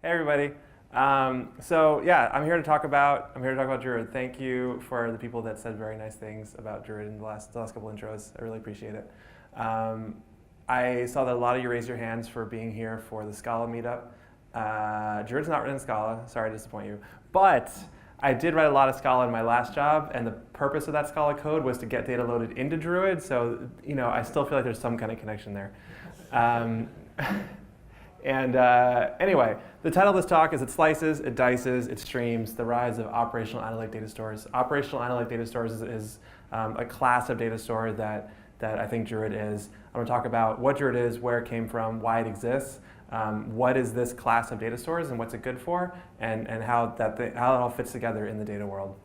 Hey everybody. So yeah, I'm here to talk about Druid. Thank you for the people that said very nice things about Druid in the last couple intros. I really appreciate it. I saw that a lot of you raised your hands for being here for the Scala meetup. Druid's not written in Scala. Sorry to disappoint you, but I did write a lot of Scala in my last job, and the purpose of that Scala code was to get data loaded into Druid. So I still feel like there's some kind of connection there. Anyway, the title of this talk is It Slices, It Dices, It Streams, the Rise of Operational Analytic Data Stores. Operational Analytic Data Stores is a class of data store that I think Druid is. I'm going to talk about what Druid is, where it came from, why it exists, what is this class of data stores and what's it good for, and how it all fits together in the data world.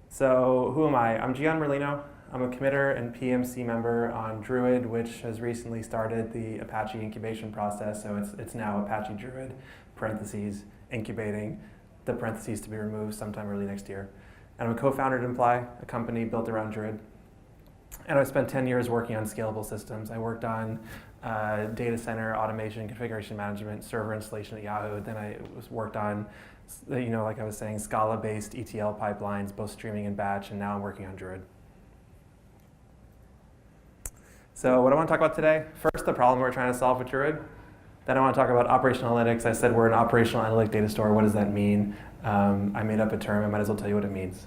So who am I? I'm Gian Merlino. I'm a committer and PMC member on Druid, which has recently started the Apache incubation process. So it's now Apache Druid, parentheses, incubating, the parentheses to be removed sometime early next year. And I'm a co-founder at Imply, a company built around Druid. And I spent 10 years working on scalable systems. I worked on data center automation, configuration management, server installation at Yahoo. Then I worked on, like I was saying, Scala-based ETL pipelines, both streaming and batch, and now I'm working on Druid. So what I want to talk about today, first the problem we're trying to solve with Druid. Then I want to talk about operational analytics. I said we're an operational analytic data store. What does that mean? I made up a term. I might as well tell you what it means.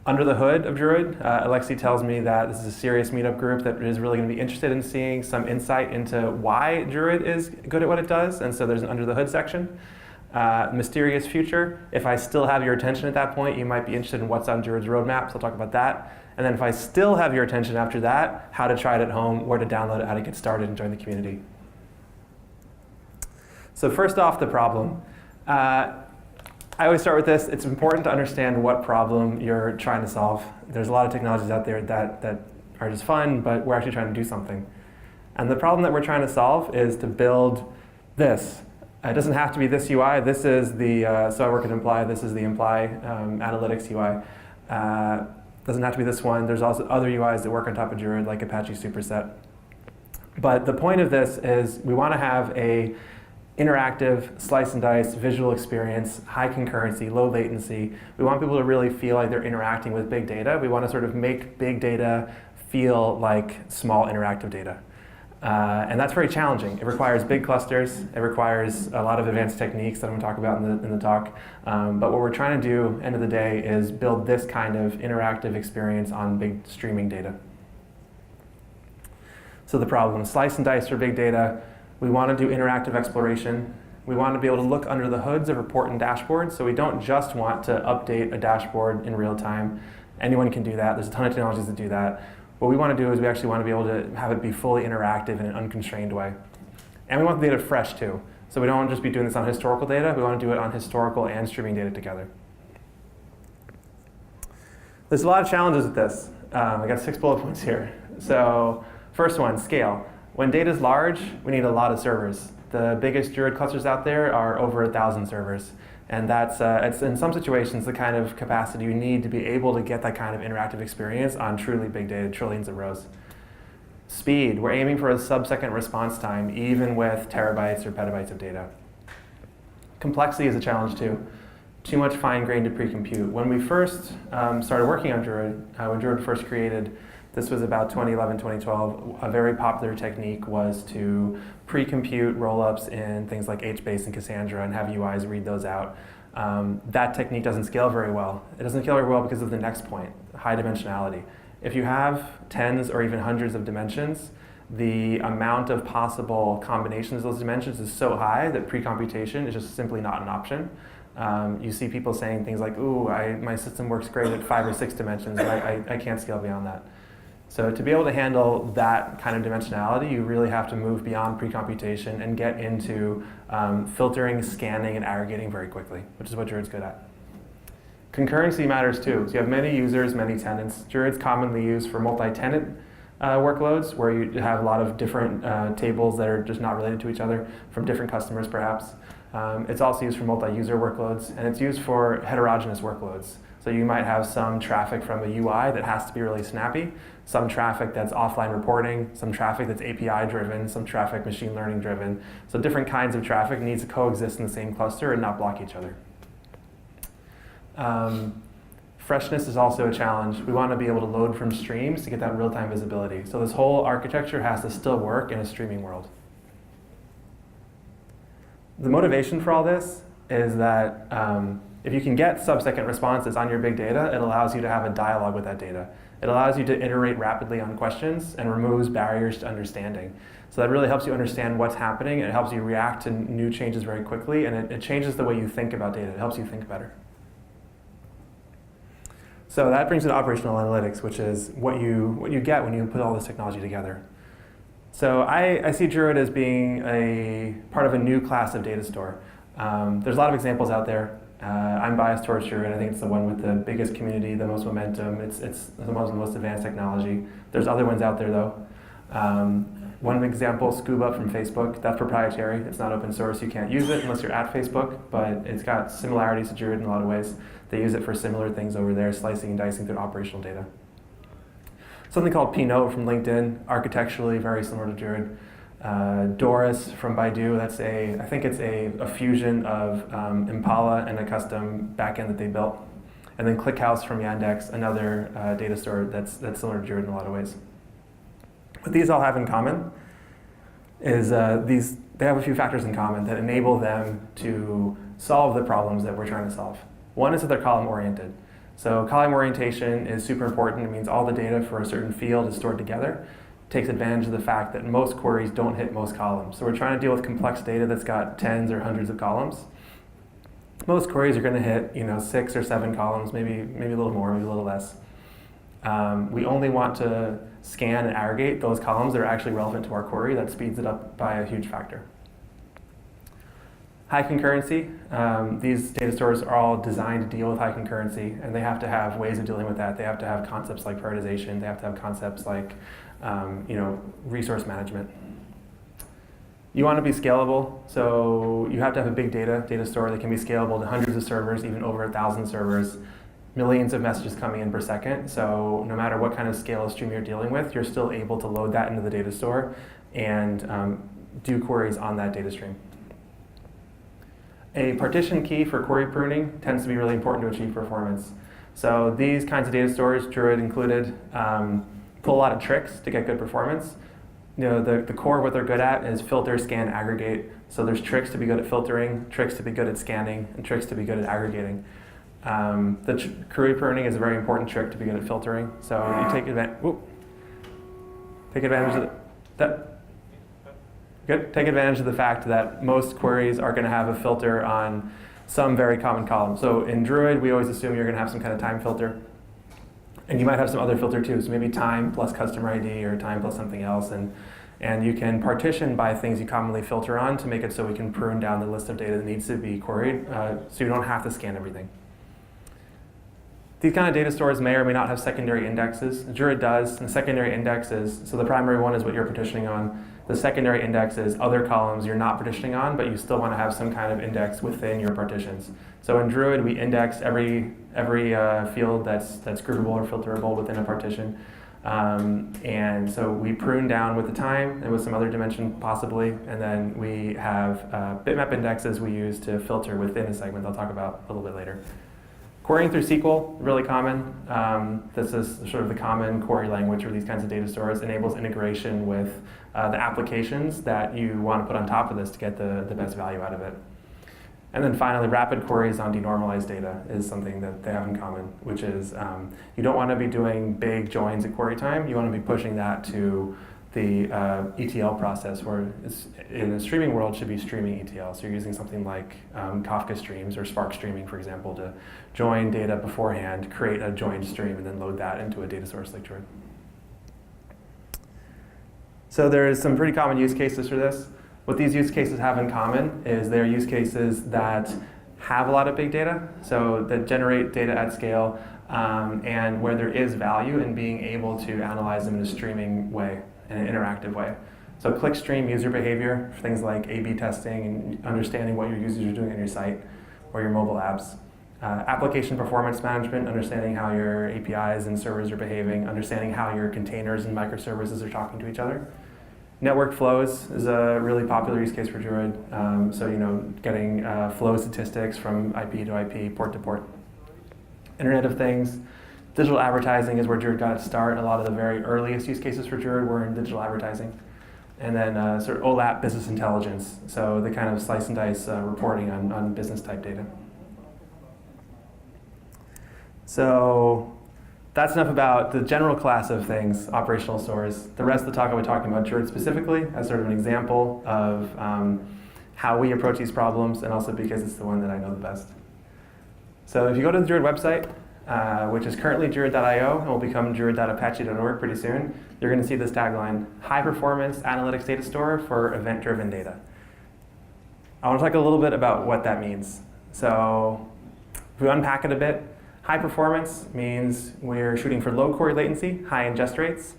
Under the hood of Druid, Alexi tells me that this is a serious meetup group that is really going to be interested in seeing some insight into why Druid is good at what it does. And so there's an under the hood section. Mysterious future. If I still have your attention at that point, you might be interested in what's on Druid's roadmap. So I'll talk about that. And then if I still have your attention after that, how to try it at home, where to download it, how to get started and join the community. So first off, the problem. I always start with this. It's important to understand what problem you're trying to solve. There's a lot of technologies out there that are just fun, but we're actually trying to do something. And the problem that we're trying to solve is to build this. It doesn't have to be this UI. This is the, so I work at Imply. This is the Imply Analytics UI. Doesn't have to be this one. There's also other UIs that work on top of Druid, like Apache Superset. But the point of this is we want to have a interactive, slice and dice, visual experience, high concurrency, low latency. We want people to really feel like they're interacting with big data. We want to sort of make big data feel like small interactive data. And that's very challenging. It requires big clusters. It requires a lot of advanced techniques that I'm going to talk about in the talk. But what we're trying to do, end of the day, is build this kind of interactive experience on big streaming data. So the problem, slice and dice for big data. We want to do interactive exploration. We want to be able to look under the hoods of report and dashboards. So we don't just want to update a dashboard in real time. Anyone can do that. There's a ton of technologies that do that. What we want to do is we actually want to be able to have it be fully interactive in an unconstrained way. And we want the data fresh too. So we don't want to just be doing this on historical data. We want to do it on historical and streaming data together. There's a lot of challenges with this. I got 6 bullet points here. So first one, scale. When data is large, we need a lot of servers. The biggest Druid clusters out there are over 1,000 servers. And that's, it's in some situations the kind of capacity you need to be able to get that kind of interactive experience on truly big data, trillions of rows. Speed, we're aiming for a sub-second response time, even with terabytes or petabytes of data. Complexity is a challenge too. Too much fine-grained to pre-compute. When we first started working on Druid, when Druid first created, this was about 2011, 2012, a very popular technique was to pre-compute rollups in things like HBase and Cassandra and have UIs read those out. That technique doesn't scale very well. It doesn't scale very well because of the next point, high dimensionality. If you have tens or even hundreds of dimensions, the amount of possible combinations of those dimensions is so high that pre-computation is just simply not an option. You see people saying things like, ooh, my system works great at 5 or 6 dimensions, but I can't scale beyond that. So to be able to handle that kind of dimensionality, you really have to move beyond pre-computation and get into filtering, scanning, and aggregating very quickly, which is what Druid's good at. Concurrency matters too. So you have many users, many tenants. Druid's commonly used for multi-tenant workloads, where you have a lot of different tables that are just not related to each other from different customers perhaps. It's also used for multi-user workloads, and it's used for heterogeneous workloads, So you might have some traffic from a UI that has to be really snappy, some traffic that's offline reporting, some traffic that's API driven, some traffic machine learning driven. So different kinds of traffic needs to coexist in the same cluster and not block each other. Freshness is also a challenge. We want to be able to load from streams to get that real-time visibility. So this whole architecture has to still work in a streaming world. The motivation for all this is that if you can get sub-second responses on your big data, it allows you to have a dialogue with that data. It allows you to iterate rapidly on questions and removes barriers to understanding. So that really helps you understand what's happening, and it helps you react to new changes very quickly, and it changes the way you think about data. It helps you think better. So that brings me to operational analytics, which is what you get when you put all this technology together. So I see Druid as being a part of a new class of data store. There's a lot of examples out there. I'm biased towards Druid. I think it's the one with the biggest community, the most momentum. It's the most advanced technology. There's other ones out there though. One example, Scuba from Facebook, that's proprietary. It's not open source. You can't use it unless you're at Facebook, but it's got similarities to Druid in a lot of ways. They use it for similar things over there, slicing and dicing through operational data. Something called Pinot from LinkedIn, architecturally very similar to Druid. Doris from Baidu, I think it's a fusion of Impala and a custom backend that they built. And then ClickHouse from Yandex, another data store that's similar to Druid in a lot of ways. What these all have in common is they have a few factors in common that enable them to solve the problems that we're trying to solve. One is that they're column-oriented. So column orientation is super important. It means all the data for a certain field is stored together. It takes advantage of the fact that most queries don't hit most columns. So we're trying to deal with complex data that's got tens or hundreds of columns. Most queries are going to hit 6 or 7 columns, maybe a little more, maybe a little less. We only want to scan and aggregate those columns that are actually relevant to our query. That speeds it up by a huge factor. High concurrency. These data stores are all designed to deal with high concurrency, and they have to have ways of dealing with that. They have to have concepts like prioritization. They have to have concepts like resource management. You want to be scalable, so you have to have a big data store that can be scalable to hundreds of servers, even over 1,000 servers, millions of messages coming in per second. So no matter what kind of scale of stream you're dealing with, you're still able to load that into the data store and do queries on that data stream. A partition key for query pruning tends to be really important to achieve performance. So these kinds of data stores, Druid included, pull a lot of tricks to get good performance. The core of what they're good at is filter, scan, aggregate. So there's tricks to be good at filtering, tricks to be good at scanning, and tricks to be good at aggregating. Query pruning is a very important trick to be good at filtering. So you take advantage of that. Good. Take advantage of the fact that most queries are going to have a filter on some very common column. So in Druid, we always assume you're going to have some kind of time filter. And you might have some other filter too. So maybe time plus customer ID or time plus something else. And you can partition by things you commonly filter on to make it so we can prune down the list of data that needs to be queried so you don't have to scan everything. These kind of data stores may or may not have secondary indexes. Druid does, and the secondary indexes, so the primary one is what you're partitioning on. The secondary index is other columns you're not partitioning on, but you still want to have some kind of index within your partitions. So in Druid, we index every field that's groupable or filterable within a partition. And so we prune down with the time and with some other dimension possibly, and then we have bitmap indexes we use to filter within a segment I'll talk about a little bit later. Querying through SQL, really common. This is sort of the common query language for these kinds of data stores. Enables integration with the applications that you want to put on top of this to get the best value out of it. And then finally, rapid queries on denormalized data is something that they have in common, which is you don't want to be doing big joins at query time. You want to be pushing that to the ETL process, where it's, in the streaming world, should be streaming ETL. So you're using something like Kafka streams or Spark streaming, for example, to join data beforehand, create a joined stream, and then load that into a data source like Druid. So there's some pretty common use cases for this. What these use cases have in common is they're use cases that have a lot of big data, so that generate data at scale, and where there is value in being able to analyze them in a streaming way, in an interactive way. So clickstream user behavior, things like A/B testing and understanding what your users are doing on your site or your mobile apps. application performance management, understanding how your APIs and servers are behaving, understanding how your containers and microservices are talking to each other. Network flows is a really popular use case for Druid. Getting flow statistics from IP to IP, port to port. Internet of Things. Digital advertising is where Druid got its start. A lot of the very earliest use cases for Druid were in digital advertising. And then sort of OLAP business intelligence, so the kind of slice and dice reporting on business type data. So that's enough about the general class of things, operational stores. The rest of the talk I'll be talking about Druid specifically as sort of an example of how we approach these problems, and also because it's the one that I know the best. So if you go to the Druid website, which is currently druid.io and will become druid.apache.org pretty soon, you're going to see this tagline, high performance analytics data store for event-driven data. I want to talk a little bit about what that means. So if we unpack it a bit, high performance means we're shooting for low query latency, high ingest rates.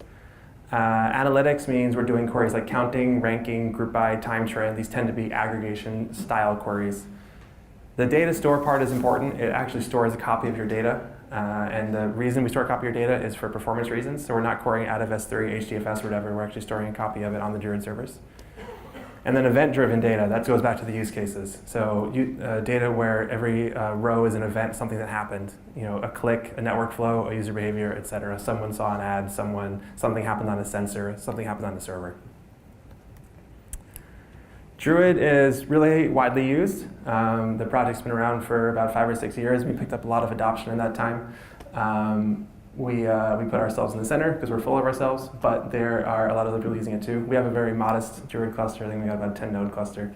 Analytics means we're doing queries like counting, ranking, group by, time trend. These tend to be aggregation style queries. The data store part is important. It actually stores a copy of your data. And the reason we store a copy of your data is for performance reasons. So we're not querying out of S3, HDFS, or whatever. We're actually storing a copy of it on the Druid servers. And then event-driven data, that goes back to the use cases. So data where every row is an event, something that happened. A click, a network flow, a user behavior, et cetera. Someone saw an ad, something happened on a sensor, something happened on a server. Druid is really widely used. The project's been around for about 5 or 6 years. We picked up a lot of adoption in that time. We put ourselves in the center because we're full of ourselves, but there are a lot of other people using it too. We have a very modest Druid cluster. I think we got about a 10 node cluster.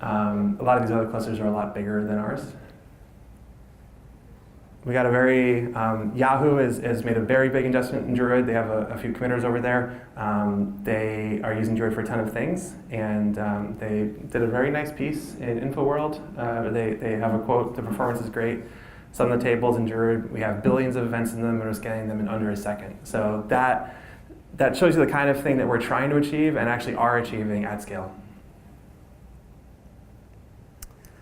A lot of these other clusters are a lot bigger than ours. We got a very, Yahoo has made a very big investment in Druid. They have a few committers over there. They are using Druid for a ton of things, and they did a very nice piece in InfoWorld. They have a quote, the performance is great. Some of the tables in Druid, we have billions of events in them, and we're scanning them in under a second. So that shows you the kind of thing that we're trying to achieve and actually are achieving at scale.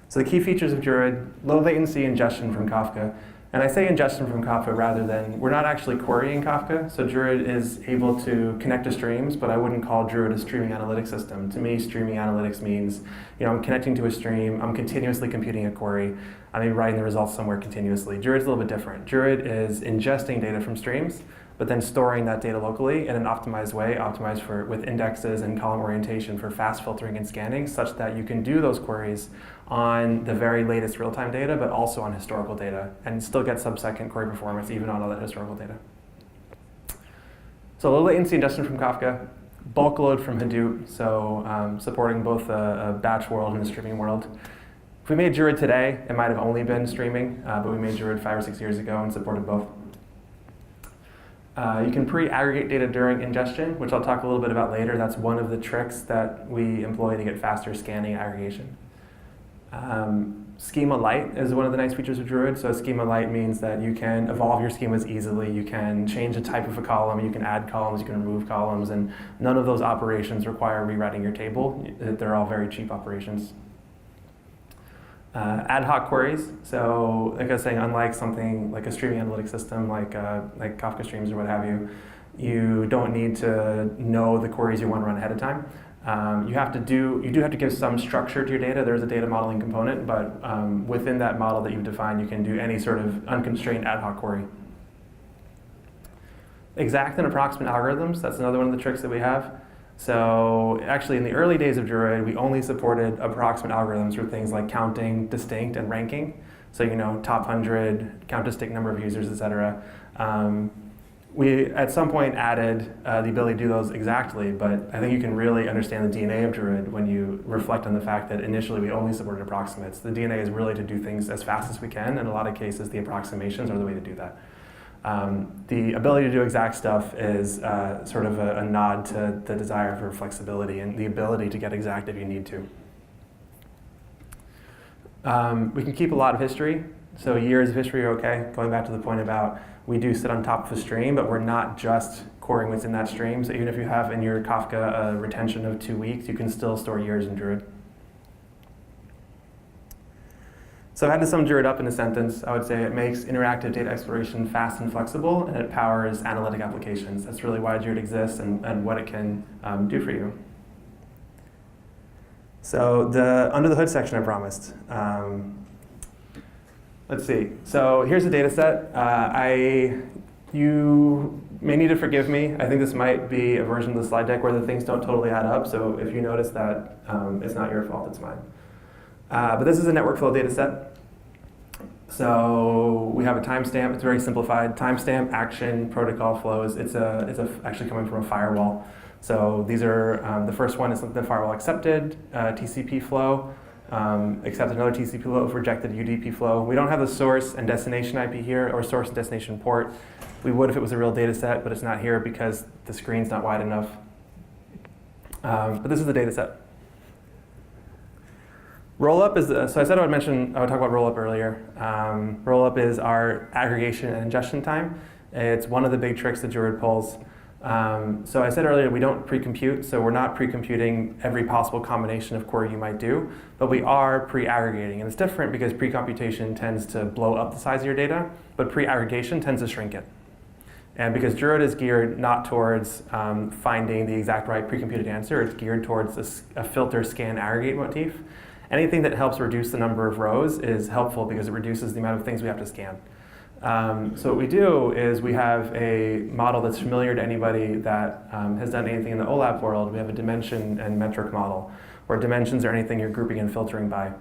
So the key features of Druid, low latency ingestion from Kafka. And I say ingestion from Kafka rather than, we're not actually querying Kafka. So Druid is able to connect to streams, but I wouldn't call Druid a streaming analytics system. To me, streaming analytics means, I'm connecting to a stream, I'm continuously computing a query, I'm writing the results somewhere continuously. Druid's a little bit different. Druid is ingesting data from streams, but then storing that data locally in an optimized way, optimized with indexes and column orientation for fast filtering and scanning, such that you can do those queries on the very latest real-time data, but also on historical data, and still get sub-second query performance even on all that historical data. So low latency ingestion from Kafka, bulk load from Hadoop, so supporting both a batch world and a streaming world. If we made Druid today, it might have only been streaming, but we made Druid 5 or 6 years ago and supported both. You can pre-aggregate data during ingestion, which I'll talk a little bit about later. That's one of the tricks that we employ to get faster scanning and aggregation. Schema light is one of the nice features of Druid. So schema light means that you can evolve your schemas easily. You can change the type of a column. You can add columns. You can remove columns. And none of those operations require rewriting your table. They're all very cheap operations. Ad hoc queries. So like I was saying, unlike something like a streaming analytics system like Kafka Streams or what have you, you don't need to know the queries you want to run ahead of time. You do have to give some structure to your data. There's a data modeling component, but within that model that you've defined, you can do any sort of unconstrained ad hoc query. Exact and approximate algorithms, that's another one of the tricks that we have. So actually in the early days of Druid, we only supported approximate algorithms for things like counting, distinct, and ranking. So top 100, count distinct number of users, et cetera. We, at some point, added the ability to do those exactly, but I think you can really understand the DNA of Druid when you reflect on the fact that initially we only supported approximates. The DNA is really to do things as fast as we can. In a lot of cases, the approximations are the way to do that. The ability to do exact stuff is sort of a nod to the desire for flexibility and the ability to get exact if you need to. We can keep a lot of history. So years of history are okay. Going back to the point about we do sit on top of a stream, but we're not just querying what's in that stream. So even if you have in your Kafka a retention of 2 weeks, you can still store years in Druid. So if I had to sum Druid up in a sentence, I would say it makes interactive data exploration fast and flexible, and it powers analytic applications. That's really why Druid exists and what it can do for you. So the under the hood section I promised. Let's see. So here's a data set. You may need to forgive me. I think this might be a version of the slide deck where the things don't totally add up. So if you notice that, it's not your fault, it's mine. But this is a network flow data set. So we have a timestamp. It's very simplified. Timestamp, action, protocol flows. It's actually coming from a firewall. So these are, the first one is the firewall accepted, TCP flow, accepted another TCP flow, rejected UDP flow. We don't have the source and destination IP here, or source and destination port. We would if it was a real data set, but it's not here because the screen's not wide enough. But this is the data set. Rollup is, so I said I would talk about rollup earlier. Rollup is our aggregation and ingestion time. It's one of the big tricks that Druid pulls. So I said earlier we don't pre-compute, so we're not pre-computing every possible combination of query you might do, but we are pre-aggregating. And it's different because pre-computation tends to blow up the size of your data, but pre-aggregation tends to shrink it. And because Druid is geared not towards finding the exact right pre-computed answer, it's geared towards a filter, scan, aggregate motif. Anything that helps reduce the number of rows is helpful because it reduces the amount of things we have to scan. So what we do is we have a model that's familiar to anybody that has done anything in the OLAP world. We have a dimension and metric model, where dimensions are anything you're grouping and filtering by.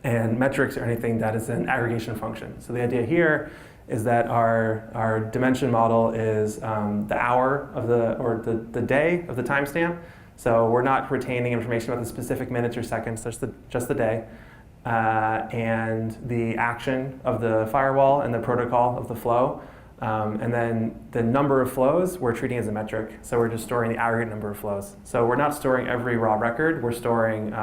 And metrics are anything that is an aggregation function. So the idea here is that our dimension model is the hour of the day of the timestamp. So we're not retaining information about the specific minutes or seconds, just the day. And the action of the firewall and the protocol of the flow. And then the number of flows we're treating as a metric. So we're just storing the aggregate number of flows. So we're not storing every raw record. We're storing,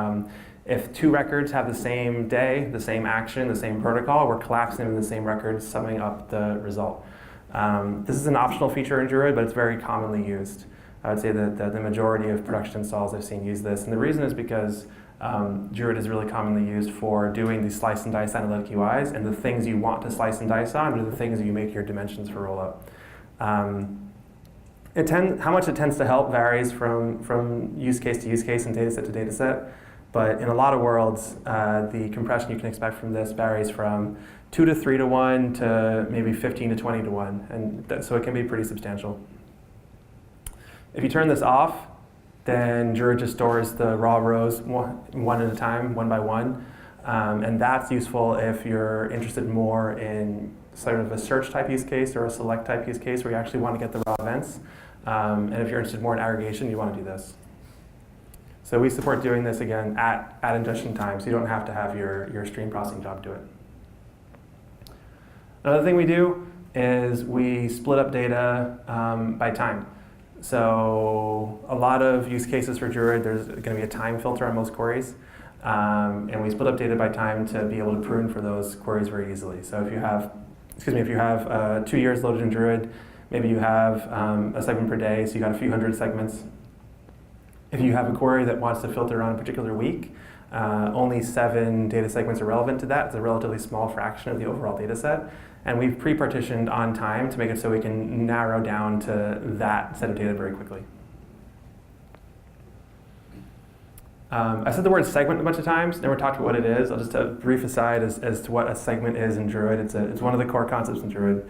if two records have the same day, the same action, the same protocol, we're collapsing them in the same record, summing up the result. This is an optional feature in Druid, but it's very commonly used. I would say that the majority of production installs I've seen use this. And the reason is because Druid is really commonly used for doing these slice and dice analytic UIs, and the things you want to slice and dice on are the things you make your dimensions for rollup. How much it tends to help varies from use case to use case and data set to data set, but in a lot of worlds, the compression you can expect from this varies from 2 to 3 to 1 to maybe 15 to 20 to 1, and so it can be pretty substantial. If you turn this off, then Druid just stores the raw rows one at a time, one by one. And that's useful if you're interested more in sort of a search type use case or a select type use case where you actually want to get the raw events. And if you're interested more in aggregation, you want to do this. So we support doing this again at ingestion time, so you don't have to have your stream processing job do it. Another thing we do is we split up data by time. So a lot of use cases for Druid, there's going to be a time filter on most queries. And we split up data by time to be able to prune for those queries very easily. So if you have, 2 years loaded in Druid, maybe you have a segment per day, so you got a few hundred segments. If you have a query that wants to filter on a particular week, only 7 data segments are relevant to that. It's a relatively small fraction of the overall data set. And we've pre-partitioned on time to make it so we can narrow down to that set of data very quickly. I said the word segment a bunch of times, never talked about what it is. I'll just a brief aside as to what a segment is in Druid. It's one of the core concepts in Druid.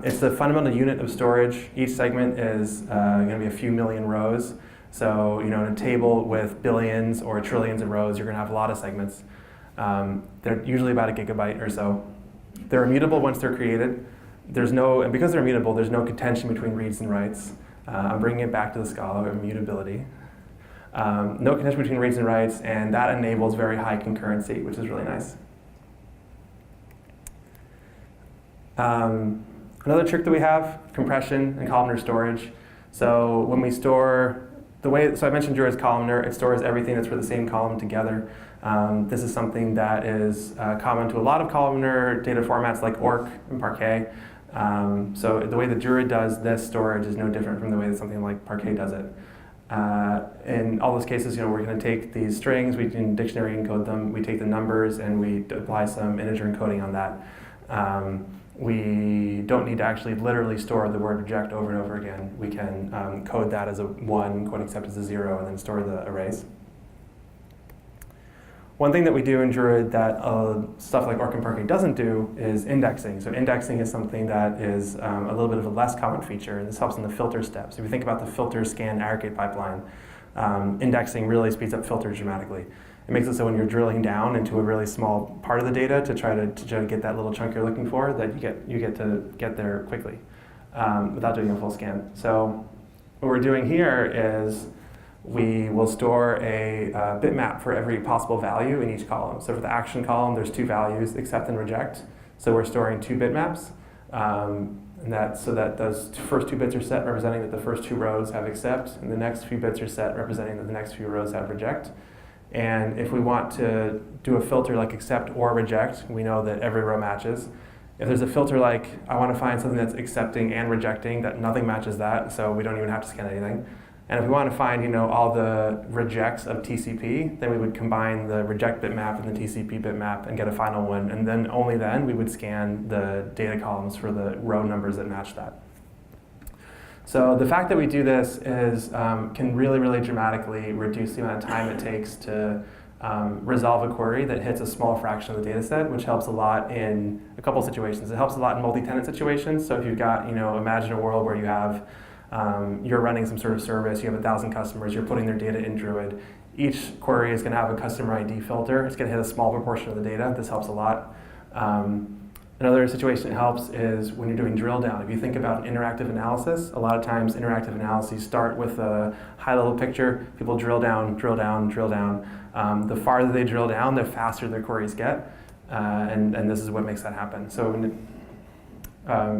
It's the fundamental unit of storage. Each segment is going to be a few million rows. So in a table with billions or trillions of rows, you're going to have a lot of segments. They're usually about a gigabyte or so. They're immutable once they're created. And because they're immutable, there's no contention between reads and writes. I'm bringing it back to the Scala of immutability. No contention between reads and writes, and that enables very high concurrency, which is really nice. Another trick that we have, compression and columnar storage. So when we store, so I mentioned Druid's columnar, it stores everything that's for the same column together. This is something that is common to a lot of columnar data formats like ORC and Parquet. So the way that Druid does this storage is no different from the way that something like Parquet does it. In all those cases, we're going to take these strings, we can dictionary encode them, we take the numbers, and we apply some integer encoding on that. We don't need to actually literally store the word reject over and over again. We can code that as a 1, code accept as a 0, and then store the arrays. One thing that we do in Druid that stuff like Orc and Parquet doesn't do is indexing. So indexing is something that is a little bit of a less common feature, and this helps in the filter steps. If you think about the filter, scan, aggregate pipeline, indexing really speeds up filters dramatically. It makes it so when you're drilling down into a really small part of the data to try to get that little chunk you're looking for, that you get to get there quickly without doing a full scan. So what we're doing here is we will store a bitmap for every possible value in each column. So for the action column, there's 2 values, accept and reject. So we're storing 2 bitmaps, so that those first 2 bits are set representing that the first 2 rows have accept, and the next few bits are set representing that the next few rows have reject. And if we want to do a filter like accept or reject, we know that every row matches. If there's a filter like I want to find something that's accepting and rejecting, that nothing matches that, so we don't even have to scan anything. And if we want to find all the rejects of TCP, then we would combine the reject bitmap and the TCP bitmap and get a final one. And then only then we would scan the data columns for the row numbers that match that. So the fact that we do this can really, really dramatically reduce the amount of time it takes to resolve a query that hits a small fraction of the data set, which helps a lot in a couple situations. It helps a lot in multi-tenant situations. So if you've got, imagine a world where you have you're running some sort of service, you have 1,000 customers, you're putting their data in Druid. Each query is going to have a customer ID filter. It's going to hit a small proportion of the data. This helps a lot. Another situation that helps is when you're doing drill down. If you think about an interactive analysis, a lot of times interactive analyses start with a high-level picture. People drill down, drill down, drill down. The farther they drill down, the faster their queries get. And this is what makes that happen. So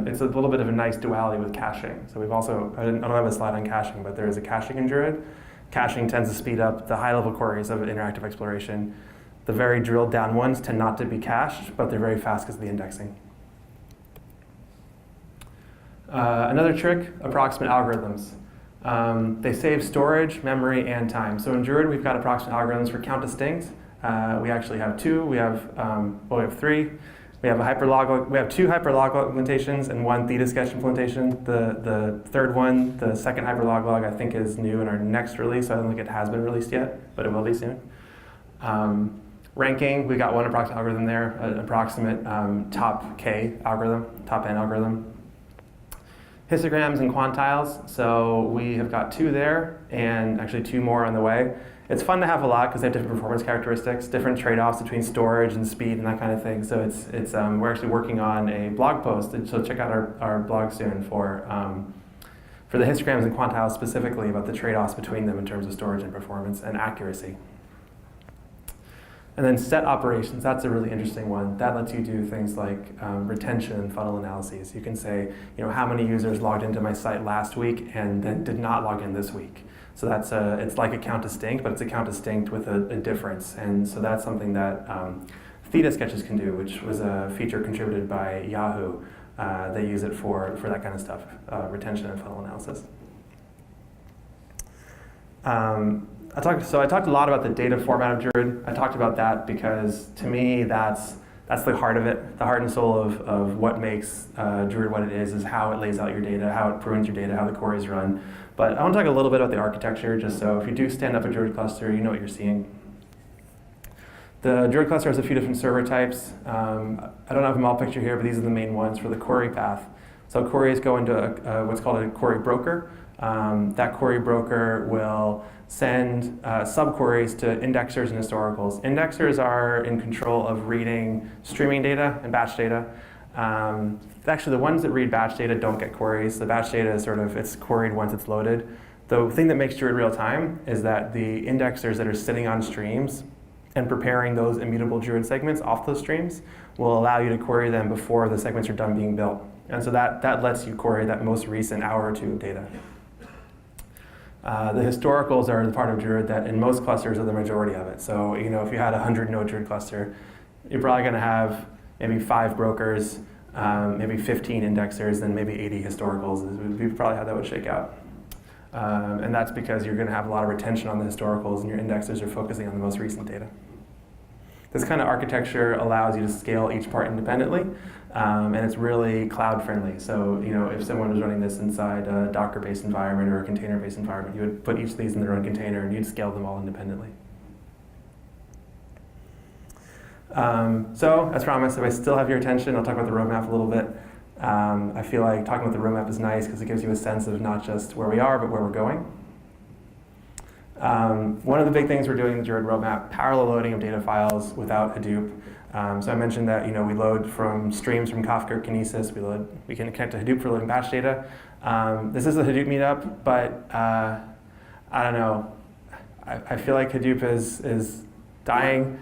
it's a little bit of a nice duality with caching. So we've also, I don't have a slide on caching, but there is a caching in Druid. Caching tends to speed up the high-level queries of interactive exploration. The very drilled down ones tend not to be cached, but they're very fast because of the indexing. Another trick, approximate algorithms. They save storage, memory, and time. So in Druid, we've got approximate algorithms for count distinct. We actually have 2. We have 3. We have we have 2 hyperlog implementations and 1 theta sketch implementation. The third one, the second hyperlog, I think is new in our next release. I don't think it has been released yet, but it will be soon. Ranking, we got 1 approximate algorithm there, an approximate top K algorithm, top N algorithm. Histograms and quantiles, so we have got 2 there, and actually 2 more on the way. It's fun to have a lot because they have different performance characteristics, different trade-offs between storage and speed and that kind of thing. So we're actually working on a blog post, so check out our blog soon for the histograms and quantiles specifically about the trade-offs between them in terms of storage and performance and accuracy. And then set operations, that's a really interesting one. That lets you do things like retention and funnel analyses. You can say, how many users logged into my site last week and then did not log in this week. So it's like a count distinct, but it's a count distinct with a difference. And so that's something that theta sketches can do, which was a feature contributed by Yahoo. They use it for that kind of stuff, retention and funnel analysis. I talked a lot about the data format of Druid. I talked about that because to me that's the heart of it. The heart and soul of what makes Druid what it is how it lays out your data, how it prunes your data, how the queries run. But I want to talk a little bit about the architecture, just so if you do stand up a Druid cluster, you know what you're seeing. The Druid cluster has a few different server types. I don't have them all pictured here, but these are the main ones for the query path. So queries go into what's called a query broker. That query broker will send subqueries to indexers and historicals. Indexers are in control of reading streaming data and batch data. Actually, the ones that read batch data don't get queries. The batch data is it's queried once it's loaded. The thing that makes Druid real time is that the indexers that are sitting on streams and preparing those immutable Druid segments off those streams will allow you to query them before the segments are done being built. And so that lets you query that most recent hour or 2 of data. The historicals are the part of Druid that in most clusters are the majority of it. So if you had a 100 node Druid cluster, you're probably going to have maybe 5 brokers, maybe 15 indexers, and maybe 80 historicals. We probably how that would shake out. And that's because you're going to have a lot of retention on the historicals, and your indexers are focusing on the most recent data. This kind of architecture allows you to scale each part independently, and it's really cloud friendly. So, if someone was running this inside a Docker-based environment or a container-based environment, you would put each of these in their own container, and you'd scale them all independently. So, as promised, if I still have your attention, I'll talk about the roadmap a little bit. I feel like talking about the roadmap is nice because it gives you a sense of not just where we are, but where we're going. One of the big things we're doing in the Druid roadmap, parallel loading of data files without Hadoop. So I mentioned that we load from streams from Kafka or Kinesis. We can connect to Hadoop for loading batch data. This is a Hadoop meetup, but I don't know. I feel like Hadoop is dying.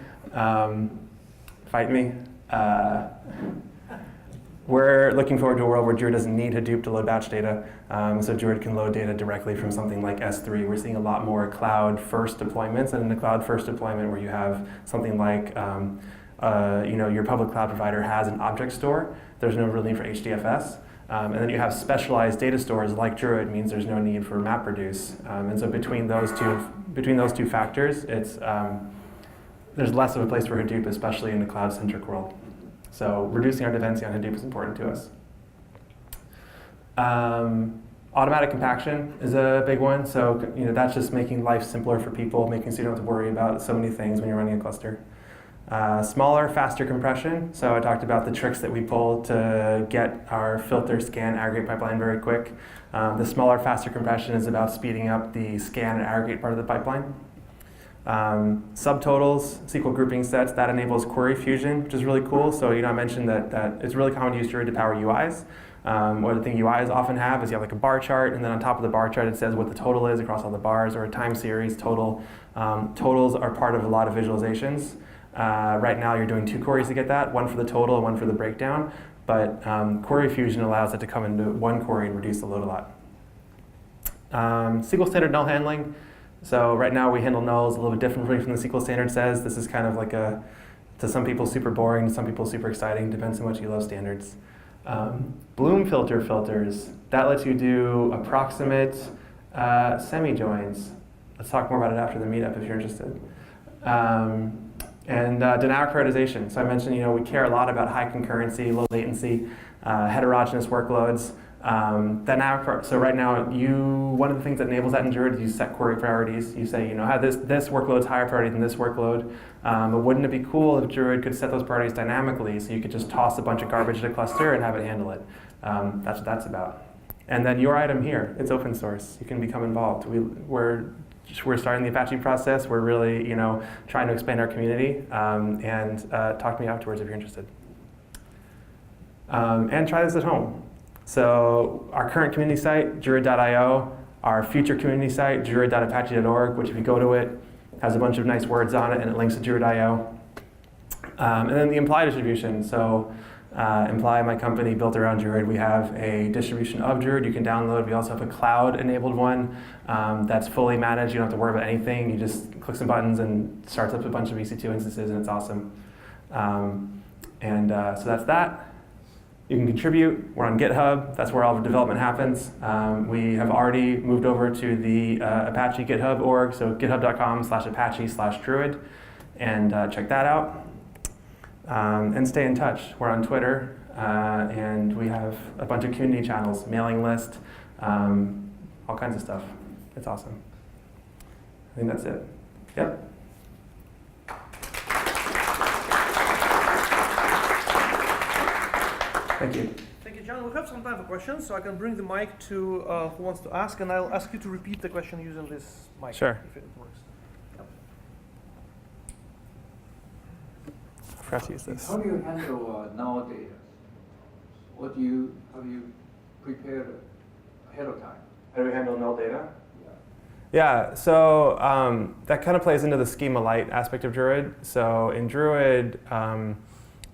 Fight me. We're looking forward to a world where Druid doesn't need Hadoop to load batch data, so Druid can load data directly from something like S3. We're seeing a lot more cloud-first deployments, and in the cloud-first deployment where you have something like your public cloud provider has an object store, there's no real need for HDFS. And then you have specialized data stores like Druid, means there's no need for MapReduce. And so between those two factors, there's less of a place for Hadoop, especially in the cloud-centric world. So reducing our dependency on Hadoop is important to us. Automatic compaction is a big one. So that's just making life simpler for people, making so you don't have to worry about so many things when you're running a cluster. Smaller, faster compression. So I talked about the tricks that we pull to get our filter, scan, aggregate pipeline very quick. The smaller, faster compression is about speeding up the scan and aggregate part of the pipeline. Subtotals, SQL grouping sets, that enables query fusion, which is really cool. So I mentioned that it's really common to use Druid to power UIs. Or the thing UIs often have is you have like a bar chart, and then on top of the bar chart it says what the total is across all the bars, or a time series total. Totals are part of a lot of visualizations. Right now you're doing 2 queries to get that, one for the total and one for the breakdown. But query fusion allows it to come into one query and reduce the load a lot. SQL standard null handling. So right now we handle nulls a little bit differently from the SQL standard says. This is kind of like to some people super boring, to some people super exciting, depends how much you love standards. Bloom filter filters, that lets you do approximate semi-joins. Let's talk more about it after the meetup if you're interested. And dynamic prioritization. So I mentioned we care a lot about high concurrency, low latency, heterogeneous workloads. So right now, one of the things that enables that in Druid is you set query priorities. You say, this workload's higher priority than this workload. But wouldn't it be cool if Druid could set those priorities dynamically, so you could just toss a bunch of garbage at a cluster and have it handle it? That's what that's about. And then your item here, it's open source. You can become involved. We're starting the Apache process. We're really, trying to expand our community. And talk to me afterwards if you're interested. And try this at home. So our current community site, druid.io, our future community site, druid.apache.org, which if you go to it, has a bunch of nice words on it, and it links to druid.io. And then the Imply distribution. So Imply, my company, built around Druid. We have a distribution of Druid you can download. We also have a cloud-enabled one that's fully managed. You don't have to worry about anything. You just click some buttons and starts up a bunch of EC2 instances, and it's awesome. So that's that. You can contribute. We're on GitHub. That's where all the development happens. We have already moved over to the Apache GitHub org, so github.com/apache/druid, and check that out. And stay in touch. We're on Twitter, and we have a bunch of community channels, mailing list, all kinds of stuff. It's awesome. I think that's it. Yep. Thank you. Thank you, John. We have some time for questions, so I can bring the mic to who wants to ask, and I'll ask you to repeat the question using this mic. Sure. If it works. Yep. I forgot to use this. How do you handle null data? How do you prepare ahead of time? How do we handle null data? Yeah. Yeah, so that kind of plays into the schema light aspect of Druid. So in Druid,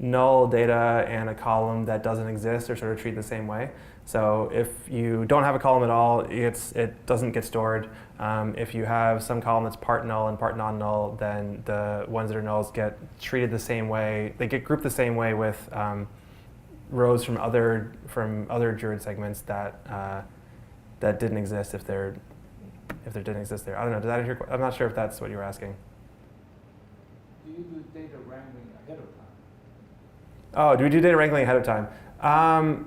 null data and a column that doesn't exist are sort of treated the same way. So if you don't have a column at all, it doesn't get stored. If you have some column that's part null and part non-null, then the ones that are nulls get treated the same way. They get grouped the same way with rows from other Druid segments that didn't exist if they're if there didn't exist there. I don't know. Did that answer I'm not sure if that's what you were asking. Do you do data wrangling ahead of time? Oh, do we do data wrangling ahead of time?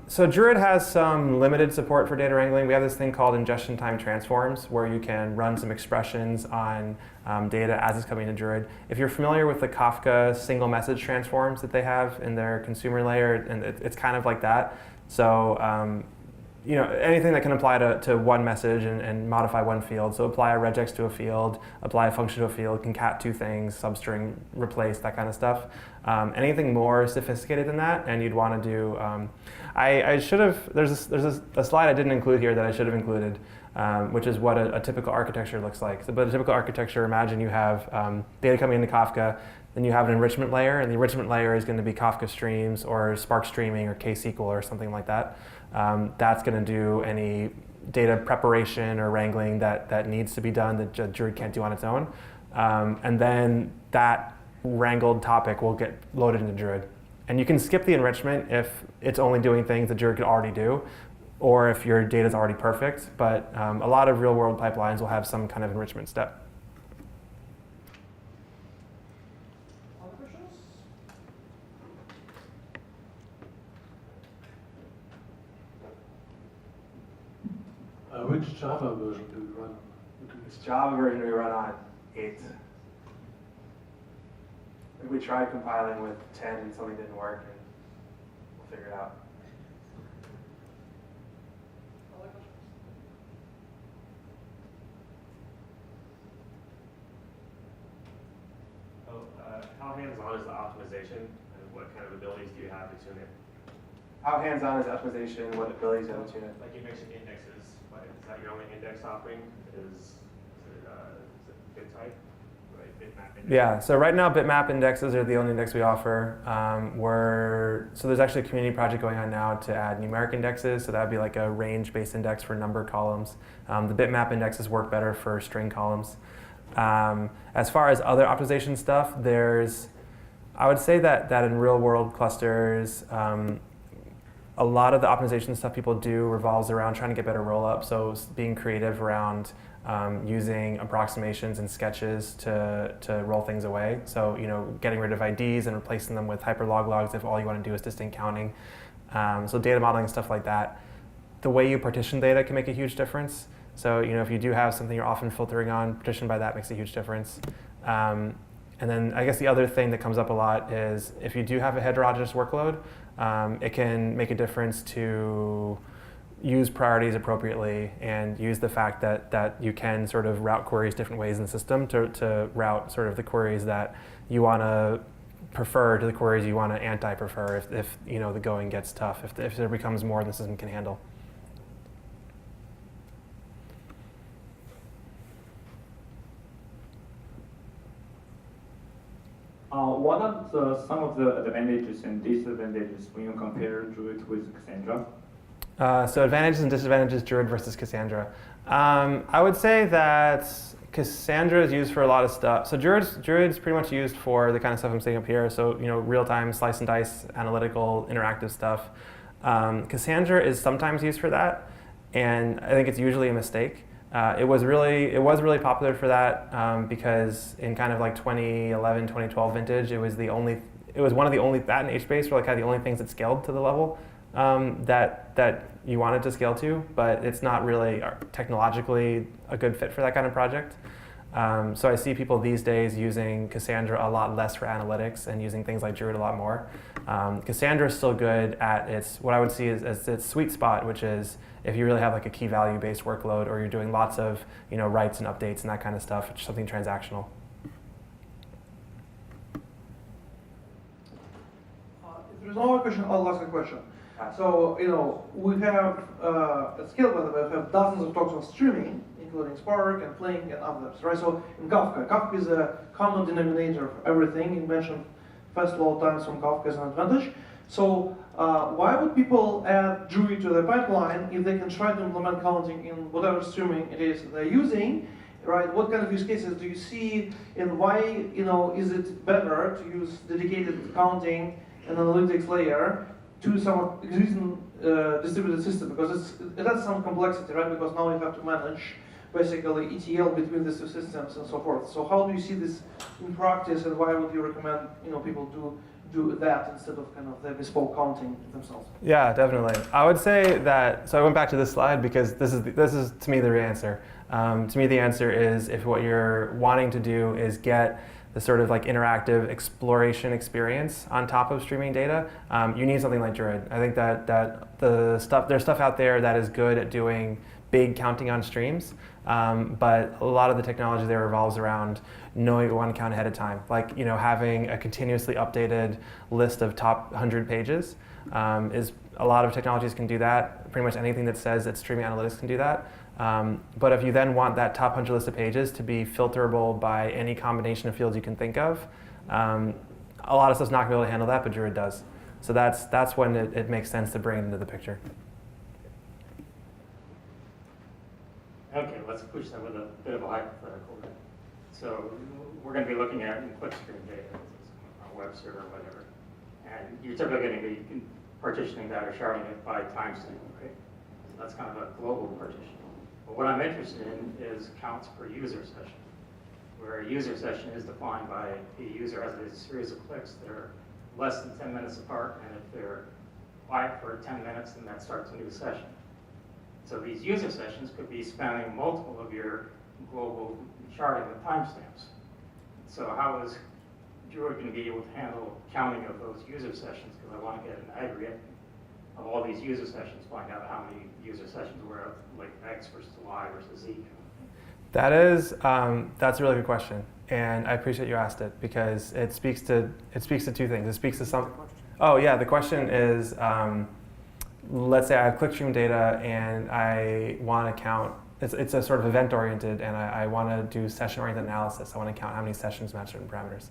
So Druid has some limited support for data wrangling. We have this thing called ingestion time transforms, where you can run some expressions on data as it's coming to Druid. If you're familiar with the Kafka single message transforms that they have in their consumer layer, and it's kind of like that. So you know, anything that can apply to one message and modify one field. So apply a regex to a field, apply a function to a field, concat two things, substring, replace, that kind of stuff. Anything more sophisticated than that, and you'd want to do, I should have, there's a slide I didn't include here that I should have included, which is what a typical architecture looks like. So, but a typical architecture, imagine you have data coming into Kafka, then you have an enrichment layer, and the enrichment layer is going to be Kafka streams or Spark streaming or KSQL or something like that. That's going to do any data preparation or wrangling that needs to be done that Druid can't do on its own. And then that wrangled topic will get loaded into Druid. And you can skip the enrichment if it's only doing things that Druid could already do, or if your data is already perfect. But a lot of real-world pipelines will have some kind of enrichment step. Other questions? Which Java version do you run? Which Java version we run on? 8. We tried compiling with 10 and something didn't work, and we'll figure it out. Other questions? How hands-on is the optimization, and what kind of abilities do you have to tune it? How hands-on is optimization? What abilities do you have to tune it? Like you mentioned indexes, but is that your only index offering? Is it bit type? Right, bitmap index? Yeah, so right now bitmap indexes are the only index we offer. So there's actually a community project going on now to add numeric indexes, so that would be like a range-based index for number columns. The bitmap indexes work better for string columns. As far as other optimization stuff, I would say that in real-world clusters, a lot of the optimization stuff people do revolves around trying to get better roll-up, so being creative around using approximations and sketches to roll things away. So, you know, getting rid of IDs and replacing them with hyperlog logs if all you want to do is distinct counting. So data modeling and stuff like that. The way you partition data can make a huge difference. So, you know, if you do have something you're often filtering on, partition by that makes a huge difference. And then I guess the other thing that comes up a lot is if you do have a heterogeneous workload, it can make a difference to use priorities appropriately and use the fact that you can sort of route queries different ways in the system to route sort of the queries that you want to prefer to the queries you want to anti-prefer if you know the going gets tough, if there becomes more than the system can handle. What are some of the advantages and disadvantages when you compare Druid with Cassandra? So advantages and disadvantages, Druid versus Cassandra. I would say that Cassandra is used for a lot of stuff. So Druid's pretty much used for the kind of stuff I'm saying up here. So, you know, real-time slice and dice, analytical, interactive stuff. Cassandra is sometimes used for that, and I think it's usually a mistake. It was really popular for that because in kind of like 2011, 2012 vintage, it was one of the only, that and HBase were like kind of the only things that scaled to the level that you wanted to scale to, but it's not really technologically a good fit for that kind of project. So I see people these days using Cassandra a lot less for analytics and using things like Druid a lot more. Cassandra is still good at what I would see as its sweet spot, which is if you really have like a key value based workload or you're doing lots of writes and updates and that kind of stuff, it's something transactional. If there's no more question, I'll ask a question. So, we have, at Scala, by the way, we have dozens of talks on streaming, including Spark and Flink and others, right? So in Kafka is a common denominator of everything. You mentioned fast load times from Kafka as an advantage. So why would people add Druid to the pipeline if they can try to implement counting in whatever streaming it is they're using, right? What kind of use cases do you see, and why, is it better to use dedicated counting and analytics layer to some existing distributed system, because it has some complexity, right? Because now you have to manage basically ETL between these two systems and so forth. So how do you see this in practice, and why would you recommend people do that instead of kind of the bespoke counting themselves? Yeah, definitely. I would say that, so I went back to this slide because this is to me the answer. To me the answer is if what you're wanting to do is get the sort of like interactive exploration experience on top of streaming data, you need something like Druid. I think that there's stuff out there that is good at doing big counting on streams, but a lot of the technology there revolves around knowing what you want to count ahead of time. Like having a continuously updated list of top 100 pages is a lot of technologies can do that. Pretty much anything that says that streaming analytics can do that. But if you then want that top 100 list of pages to be filterable by any combination of fields you can think of, a lot of stuff's not going to be able to handle that, but Druid does. So that's when it makes sense to bring it into the picture. Okay, let's push that with a bit of a hypothetical. So we're going to be looking at clickstream data on a web server or whatever. And you're typically going to be partitioning that or sharding it by timestamp, okay? So that's kind of a global partition. But what I'm interested in is counts per user session, where a user session is defined by the user has a series of clicks that are less than 10 minutes apart, and if they're quiet for 10 minutes, then that starts a new session. So these user sessions could be spanning multiple of your global sharding with timestamps. So how is Druid going to be able to handle counting of those user sessions? Because I want to get an aggregate of all these user sessions, find out how many user sessions were like X versus Y versus Z. That's a really good question, and I appreciate you asked it because it speaks to two things. It speaks to some. Oh yeah, the question is, let's say I have clickstream data and I want to count. It's a sort of event-oriented, and I want to do session-oriented analysis. I want to count how many sessions match certain parameters.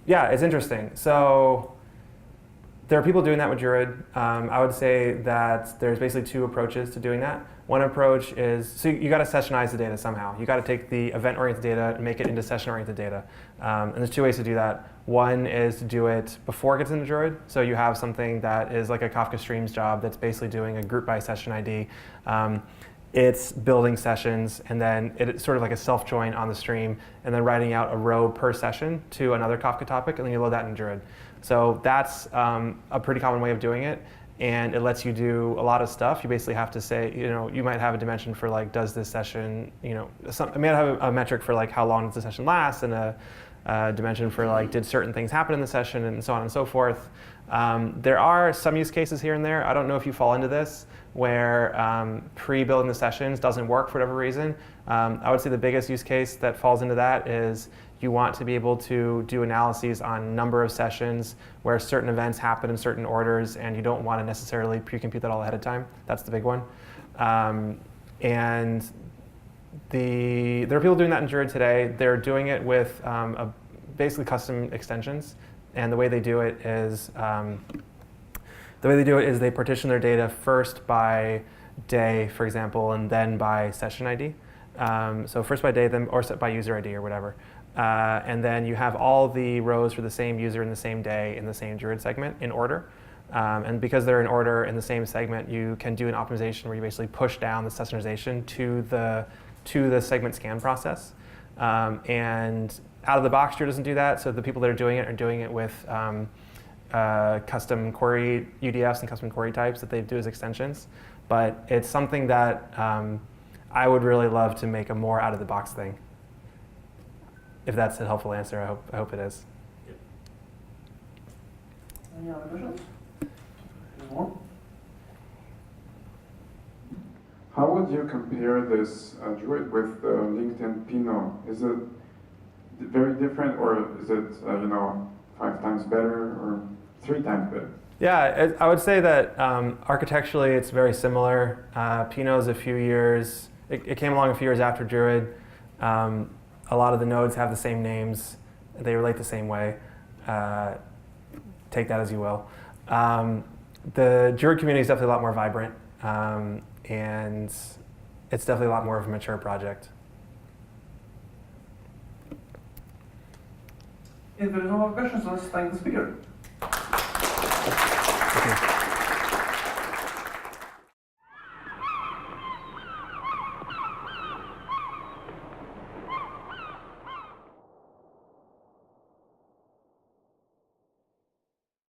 Yeah, it's interesting. So there are people doing that with Druid. I would say that there's basically two approaches to doing that. One approach is, so you got to sessionize the data somehow. You got to take the event-oriented data and make it into session-oriented data. And there's two ways to do that. One is to do it before it gets into Druid. So you have something that is like a Kafka Streams job that's basically doing a group by session ID. It's building sessions, and then it's sort of like a self-join on the stream, and then writing out a row per session to another Kafka topic, and then you load that in Druid. So that's a pretty common way of doing it, and it lets you do a lot of stuff. You basically have to say, you might have a dimension for like, does this session, I might have a metric for like how long does the session last, and a dimension for like, did certain things happen in the session, and so on and so forth. There are some use cases here and there. I don't know if you fall into this, where pre-building the sessions doesn't work for whatever reason. I would say the biggest use case that falls into that is you want to be able to do analyses on number of sessions where certain events happen in certain orders, and you don't want to necessarily pre-compute that all ahead of time. That's the big one. And there are people doing that in Druid today. They're doing it with basically custom extensions, and the way they do it is they partition their data first by day, for example, and then by session ID. So first by day, then or by user ID or whatever. And then you have all the rows for the same user in the same day in the same Druid segment in order. And because they're in order in the same segment, you can do an optimization where you basically push down the sessionization to the segment scan process. And out of the box, Druid doesn't do that. So the people that are doing it with custom query UDFs and custom query types that they do as extensions. But it's something that I would really love to make a more out of the box thing. If that's a helpful answer, I hope it is. Any other questions? Any more? How would you compare this Druid with LinkedIn Pinot? Is it very different, or is it 5 times better or 3 times better? Yeah, I would say that architecturally it's very similar. Pinot's a few years. It came along a few years after Druid. A lot of the nodes have the same names. They relate the same way. Take that as you will. The Druid community is definitely a lot more vibrant, and it's definitely a lot more of a mature project. If there are no more questions, let's thank the speaker.